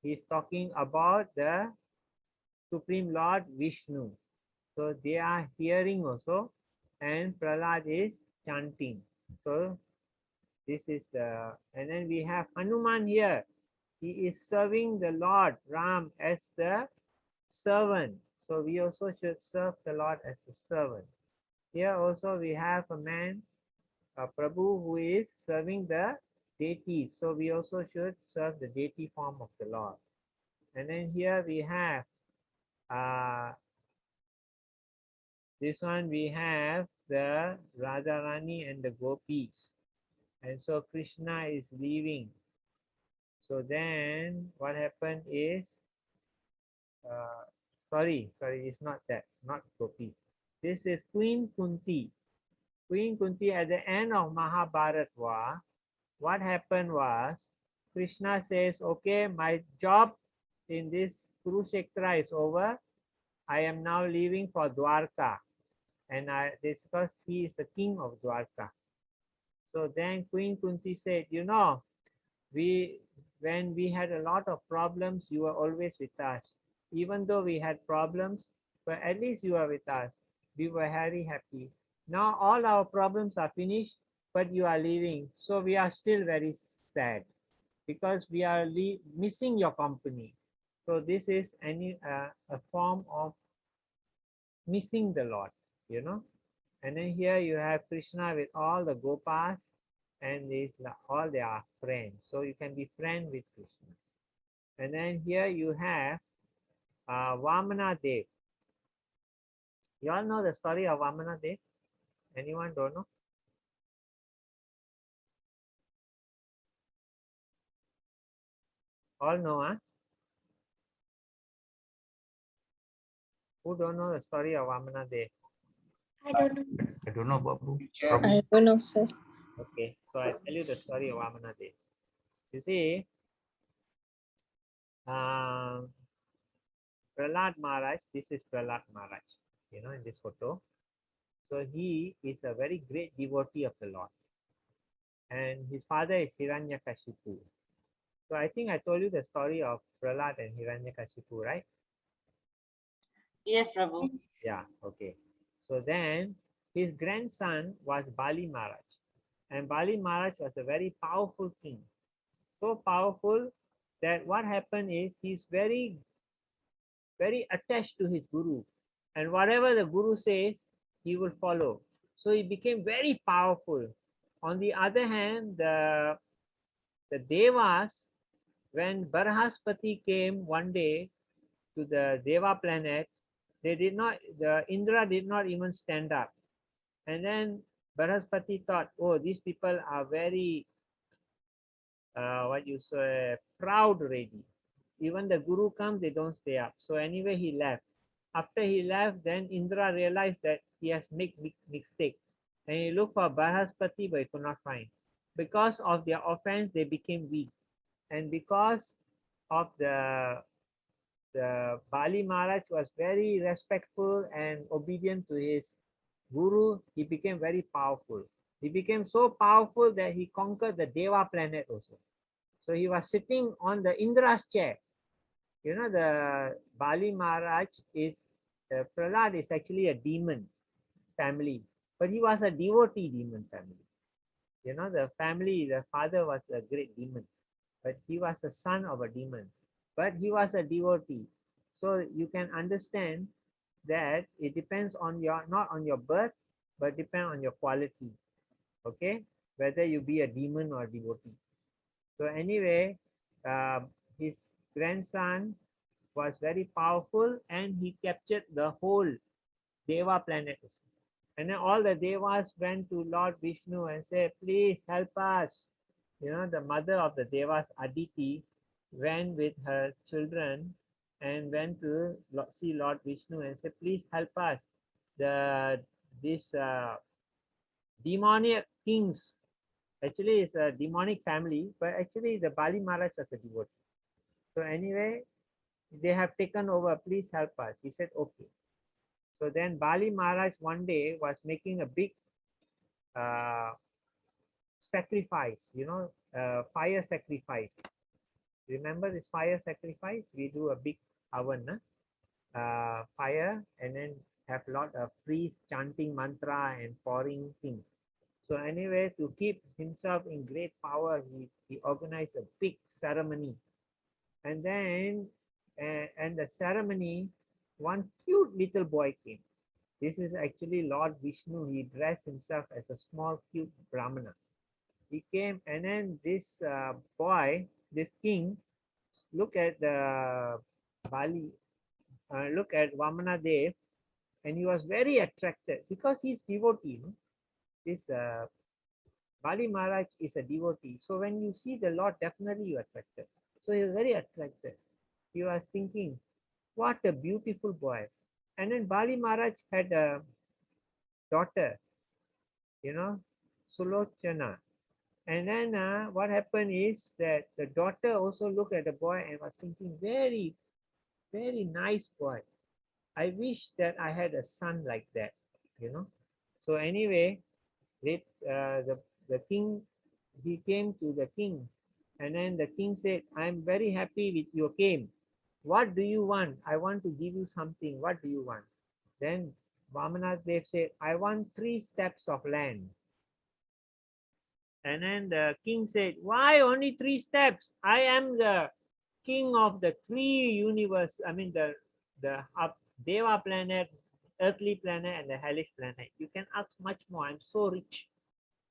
He's talking about the Supreme Lord Vishnu. So they are hearing also, and Prahlad is chanting. So this is the, and then we have Hanuman here. He is serving the Lord Ram as the servant. So we also should serve the Lord as a servant. Here also we have a man, a Prabhu, who is serving the deity. So we also should serve the deity form of the Lord. And then here we have this one, we have the Radharani and the gopis. And so Krishna is leaving. So then what happened is, sorry, it's not that, not gopis. This is Queen Kunti. Queen Kunti, at the end of Mahabharata, what happened was, Krishna says, okay, my job in this Kurukshetra is over. I am now leaving for Dwarka. And this because he is the king of Dwarka. So then Queen Kunti said, you know, when we had a lot of problems, you were always with us. Even though we had problems, but at least you are with us. We were very happy. Now all our problems are finished, but you are leaving. So we are still very sad because we are missing your company. So this is a form of missing the Lord, you know. And then here you have Krishna with all the gopas, and these all they are friends. So you can be friend with Krishna. And then here you have Vamana Dev. You all know the story of Vamana Dev? Anyone don't know? All know, huh? Who don't know the story of Vamana Dev? I don't know. I don't know, Babu. I don't know, sir. Okay, so I tell you the story of Vamana Dev. You see, Prahlad Maharaj, this is Prahlad Maharaj, you know, in this photo. So he is a very great devotee of the Lord. And his father is Hiranyakashipu. So I think I told you the story of Prahlad and Hiranyakashipu, right? Yes, Prabhu. Yeah, okay. So then his grandson was Bali Maharaj. And Bali Maharaj was a very powerful king. So powerful that what happened is he's very, very attached to his guru. And whatever the guru says, he will follow. So he became very powerful. On the other hand, the Devas, when Barahaspati came one day to the Deva planet, they did not, the Indra did not even stand up. And then Barahaspati thought, oh, these people are very, what you say, proud already. Even the guru comes, they don't stay up. So anyway, he left. After he left, then Indra realized that he has made big mistake. And he looked for Barahaspati, but he could not find. Because of their offense, they became weak. And because of the Bali Maharaj was very respectful and obedient to his guru, he became very powerful. He became so powerful that he conquered the Deva planet also. So he was sitting on the Indra's chair. You know, the Bali Maharaj is, Prahlad is actually a demon family, but he was a devotee demon family. You know, the family, the father was a great demon, but he was a son of a demon, but he was a devotee. So you can understand that it depends on your, not on your birth, but depend on your quality. Okay, whether you be a demon or a devotee. So anyway, his grandson was very powerful and he captured the whole Deva planet. And then all the Devas went to Lord Vishnu and said, please help us. You know, the mother of the Devas, Aditi, went with her children and went to see Lord Vishnu and said, please help us. This demonic kings, actually it's a demonic family, but actually the Bali Maharaj was a devotee. So anyway, they have taken over, please help us. He said, okay. So then Bali Maharaj one day was making a big sacrifice, fire sacrifice. Remember this fire sacrifice? We do a big oven, fire, and then have a lot of priests chanting mantra and pouring things. So anyway, to keep himself in great power, he organized a big ceremony. And then, and the ceremony, one cute little boy came. This is actually Lord Vishnu. He dressed himself as a small, cute Brahmana. He came, and then this boy, this king, look at the Bali, look at Vamana Dev, and he was very attracted because he's devotee. This Bali Maharaj is a devotee. So when you see the Lord, definitely you are attracted. So he was very attracted. He was thinking, what a beautiful boy. And then Bali Maharaj had a daughter, Sulochana. And then what happened is that the daughter also looked at the boy and was thinking, very, very nice boy. I wish that I had a son like that, So anyway, the king, he came to the king, and then the king said, I'm very happy with your came. What do you want? I want to give you something. What do you want? Then Vamana Dev said, I want 3 steps of land. And then the king said, why only 3 steps? I am the king of the 3 universe. I mean the Deva planet, earthly planet, and the hellish planet. You can ask much more. I'm so rich.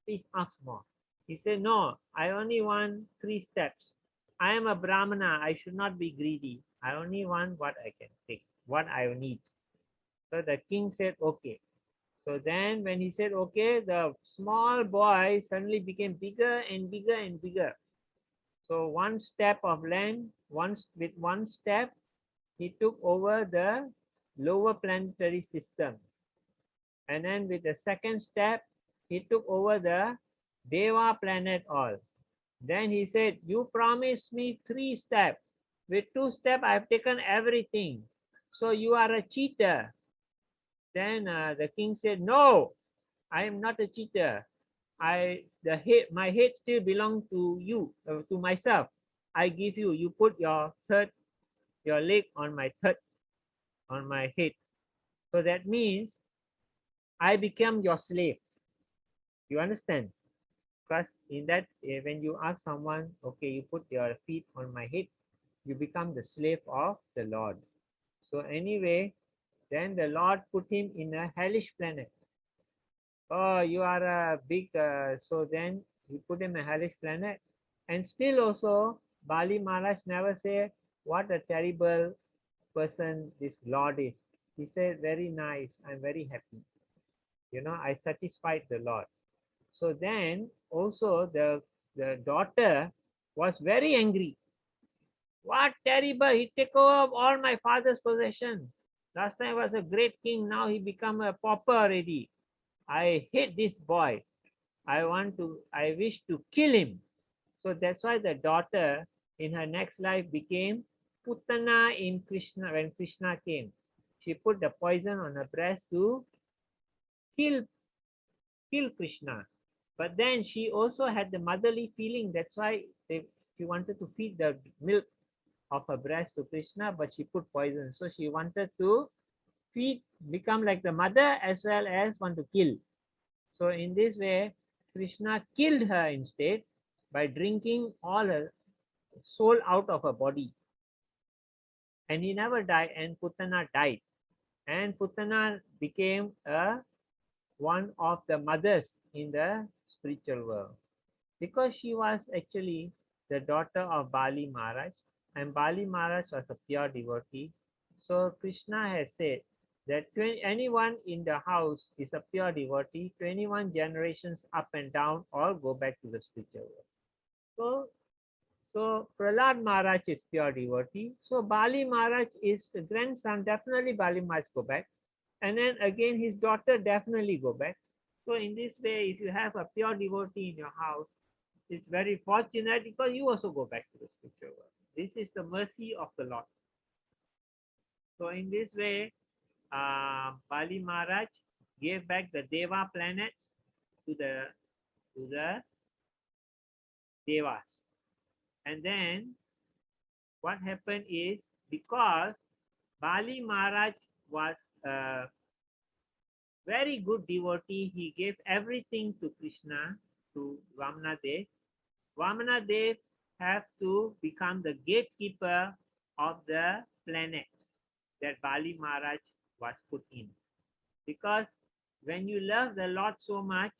Please ask more. He said, no, I only want 3 steps. I am a Brahmana. I should not be greedy. I only want what I can take, what I need. So the king said, okay. So then when he said, okay, the small boy suddenly became bigger and bigger and bigger. So 1 step of land, with 1 step, he took over the lower planetary system. And then with the 2nd step, he took over the Deva planet all. Then he said, you promised me 3 steps. With 2 steps, I've taken everything. So you are a cheater. Then the king said, no, I am not a cheater. My head still belongs to you, to myself. I give you, you put your leg on my head. So that means I become your slave. You understand? Because in that, when you ask someone, okay, you put your feet on my head, you become the slave of the Lord. So anyway, then the Lord put him in a hellish planet. Oh, you are a big, so then he put him in a hellish planet. And still also, Bali Maharaj never said, what a terrible person this Lord is. He said, very nice, I'm very happy. I satisfied the Lord. So then also the daughter was very angry. What terrible, he took over all my father's possession. Last time was a great king, now he become a pauper already. I hate this boy. I wish to kill him. So that's why the daughter in her next life became Putana in Krishna. When Krishna came, she put the poison on her breast to kill Krishna. But then she also had the motherly feeling. That's why she wanted to feed the milk of her breast to Krishna, but she put poison. So she wanted to become like the mother as well as want to kill. So in this way, Krishna killed her instead by drinking all her soul out of her body. And he never died, and Putana died. And Putana became one of the mothers in the spiritual world, because she was actually the daughter of Bali Maharaj, and Bali Maharaj was a pure devotee. So Krishna has said that anyone in the house is a pure devotee, 21 generations up and down all go back to the spiritual world. So Prahlad Maharaj is pure devotee. So Bali Maharaj is the grandson, definitely Bali Maharaj go back. And then again, his daughter definitely go back. So in this way, if you have a pure devotee in your house, it's very fortunate because you also go back to the spiritual world. This is the mercy of the Lord. So in this way, Bali Maharaj gave back the Deva planets to the Devas. And then what happened is, because Bali Maharaj was a very good devotee, he gave everything to Krishna, to Vamanadev. Vamanadev have to become the gatekeeper of the planet that Bali Maharaj was put in. Because when you love the Lord so much,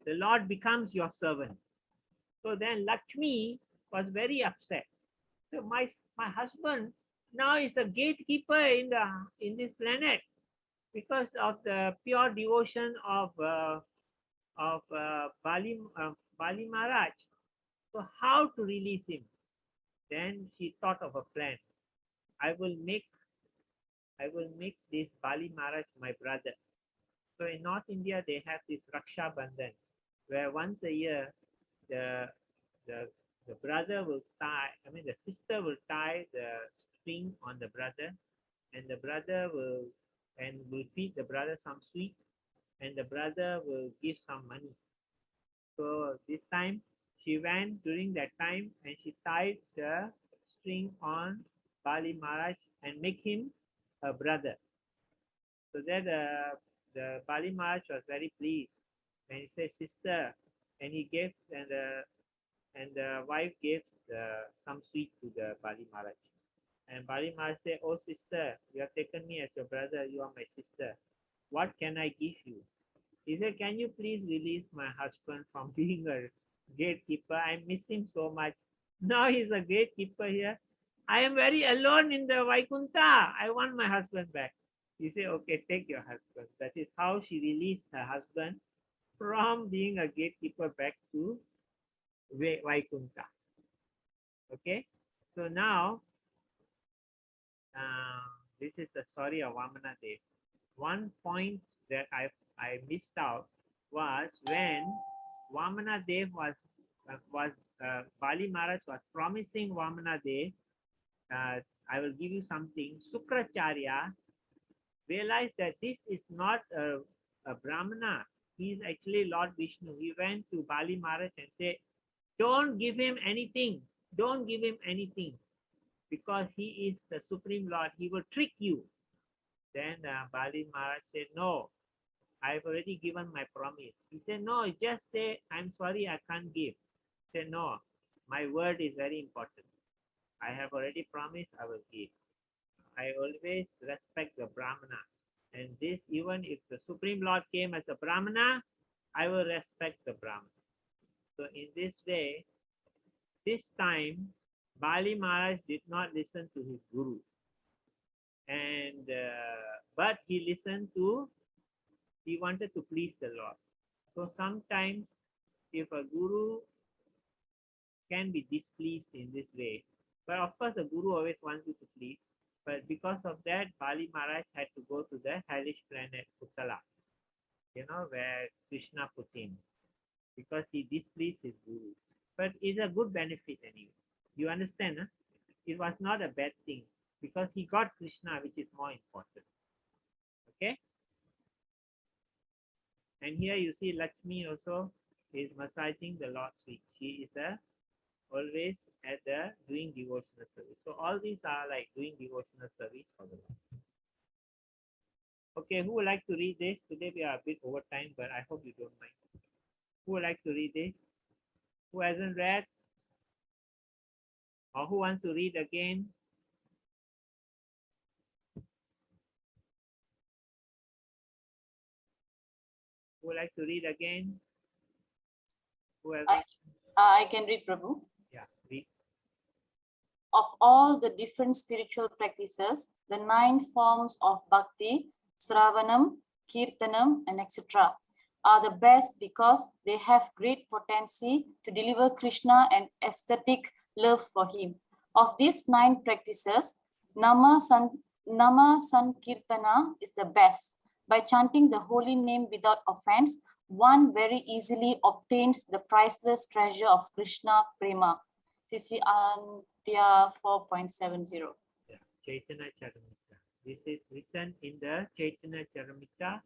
the Lord becomes your servant. So then Lakshmi was very upset. So my husband now is a gatekeeper in this planet because of the pure devotion of Bali Maharaj. So how to release him? Then she thought of a plan. I will make this Bali Maharaj my brother. So in North India they have this Raksha Bandhan, where once a year the brother will tie, the sister will tie the string on the brother, and the brother will feed the brother some sweet, and the brother will give some money. So this time she went during that time and she tied the string on Bali Maharaj and make him a brother. So that the Bali Maharaj was very pleased when he said sister, and he gave, and the wife gave some sweet to the Bali Maharaj. And Bali Maharaj said, "Oh sister, you have taken me as your brother, you are my sister. What can I give you?" He said, "Can you please release my husband from being a gatekeeper? I miss him so much. Now he's a gatekeeper here. I am very alone in the Vaikuntha. I want my husband back." He said, "Okay, take your husband." That is how she released her husband from being a gatekeeper back to Vaikuntha. Okay, so now this is the story of Vamanadev. One point that I missed out was when Vamanadev was Bali Maharaj was promising Vamanadev, I will give you something. Sukracharya realized that this is not a Brahmana. He is actually Lord Vishnu. He went to Bali Maharaj and said, "Don't give him anything. Don't give him anything, because he is the Supreme Lord. He will trick you." Then Bali Maharaj said, "No, I've already given my promise." He said, "No, just say, I'm sorry, I can't give." He said, "No, my word is very important. I have already promised I will give. I always respect the Brahmana. And this, even if the Supreme Lord came as a Brahmana, I will respect the Brahmana." So in this way, this time, Bali Maharaj did not listen to his guru. And but he wanted to please the Lord. So sometimes if a guru can be displeased in this way, but of course the guru always wants you to please, but because of that, Bali Maharaj had to go to the hellish planet Putala, where Krishna put him, because he displeased his guru. But it's a good benefit anyway. You understand? Huh? It was not a bad thing, because he got Krishna, which is more important. Okay? And here you see Lakshmi also is massaging the Lord's feet. She is always at the doing devotional service. So all these are like doing devotional service for the Lord. Okay, who would like to read this? Today we are a bit over time, but I hope you don't mind. Who would like to read this? Who hasn't read? Or who wants to read again? Who would like to read again? Who hasn't? I can read, Prabhu. Yeah, read. Of all the different spiritual practices, the 9 forms of bhakti, Sravanam, Kirtanam, and etc., are the best because they have great potency to deliver Krishna an aesthetic love for him. Of these 9 practices, Nama Sankirtana is the best. By chanting the holy name without offense, one very easily obtains the priceless treasure of Krishna Prema. CC Antia 4.70. Yeah, Chaitanya Charamita. This is written in the Chaitanya Charamita.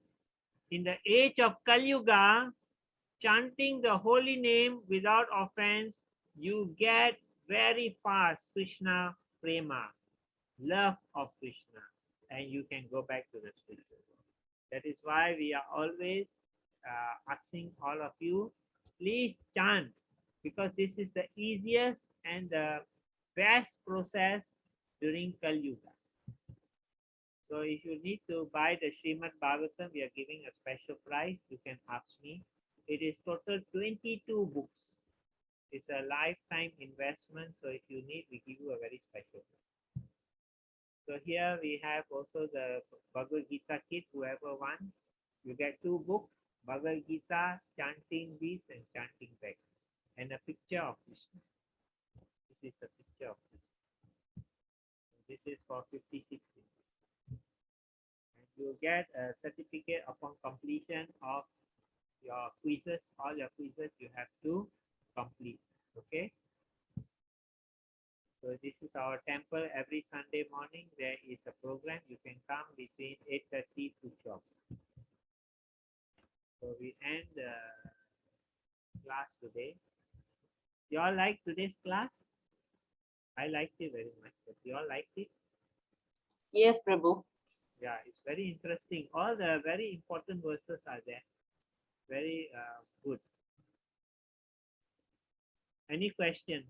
In the age of Kali Yuga, chanting the holy name without offense, you get very fast Krishna prema, love of Krishna, and you can go back to the spiritual world. That is why we are always asking all of you, please chant, because this is the easiest and the best process during Kali Yuga. So if you need to buy the Srimad Bhagavatam, we are giving a special price. You can ask me. It is total 22 books. It's a lifetime investment. So if you need, we give you a very special price. So here we have also the Bhagavad Gita kit, whoever wants. You get 2 books, Bhagavad Gita, chanting this and chanting that, and a picture of Krishna. This is a picture of Krishna. This is for 56 rupees. And you get a certificate upon completion of your quizzes. All your quizzes you have to complete. Okay. So this is our temple. Every Sunday morning there is a program. You can come between 8:30 to 12. So we end the class today. You all like today's class? I liked it very much. But you all liked it? Yes, Prabhu. Yeah, it's very interesting. All the very important verses are there. Very good. Any questions?